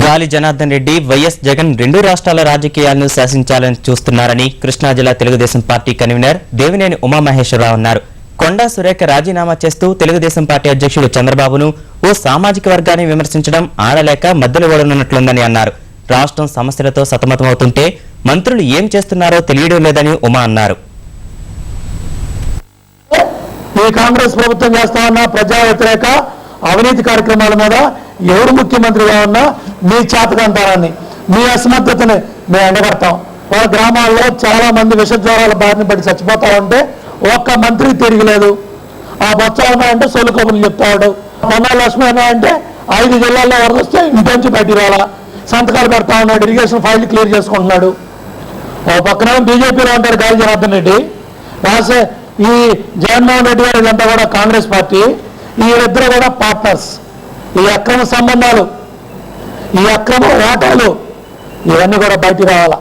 గాలి జనార్దన్ రెడ్డి వైఎస్ జగన్ రెండు రాష్ట్రాల రాజకీయాలను శాసించాలని చూస్తున్నారని కృష్ణా జిల్లా తెలుగుదేశం పార్టీ కన్వీనర్ దేవినేని ఉమామహేశ్వరరావు అన్నారు. కొండా సురేఖ రాజీనామా చేస్తూ తెలుగుదేశం పార్టీ అధ్యక్షుడు చంద్రబాబును ఓ సామాజిక వర్గాన్ని విమర్శించడం ఆడలేక మధ్యలో ఓడనున్నట్లుందని అన్నారు. రాష్ట్రం సమస్యలతో సతమతమవుతుంటే మంత్రులు ఏం చేస్తున్నారో తెలియడం లేదని ఉమా అన్నారు. ఈ కాంగ్రెస్ ప్రభుత్వం చేస్తా ఉన్న ప్రజా వ్యతిరేక అవినీతి కార్యక్రమాల మీద ఎవరు ముఖ్యమంత్రిగా ఉన్నా మీ చేతకంతనాన్ని మీ అసమర్థతని మేము ఎండగడతాం. వాళ్ళ గ్రామాల్లో చాలా మంది విషజ్వరాల బారిన పడి చచ్చిపోతా ఉంటే ఒక్క మంత్రి తిరగలేదు. ఆ బొత్స ఉన్నాయంటే సొల్లు కబుర్లు చెప్తాడు. పొన్నా లక్ష్మి ఉన్నాయంటే 5 జిల్లాల్లో వరద వస్తే ఇంటి బయటికి రావాలా సంతకాలు పెడతా ఉన్నాడు, ఇరిగేషన్ ఫైల్ క్లియర్ చేసుకుంటున్నాడు. ఓ పక్కన బీజేపీలో ఉంటాడు గాలి జనార్దన్ రెడ్డి, రాసే ఈ జగన్మోహన్ రెడ్డి గారు ఇదంతా కూడా కాంగ్రెస్ పార్టీ. వీళ్ళిద్దరూ కూడా పార్ట్నర్స్. ఈ అక్రమ సంబంధాలు, ఈ అక్రమ ఓటాలు ఇవన్నీ కూడా బయటికి రావాలా.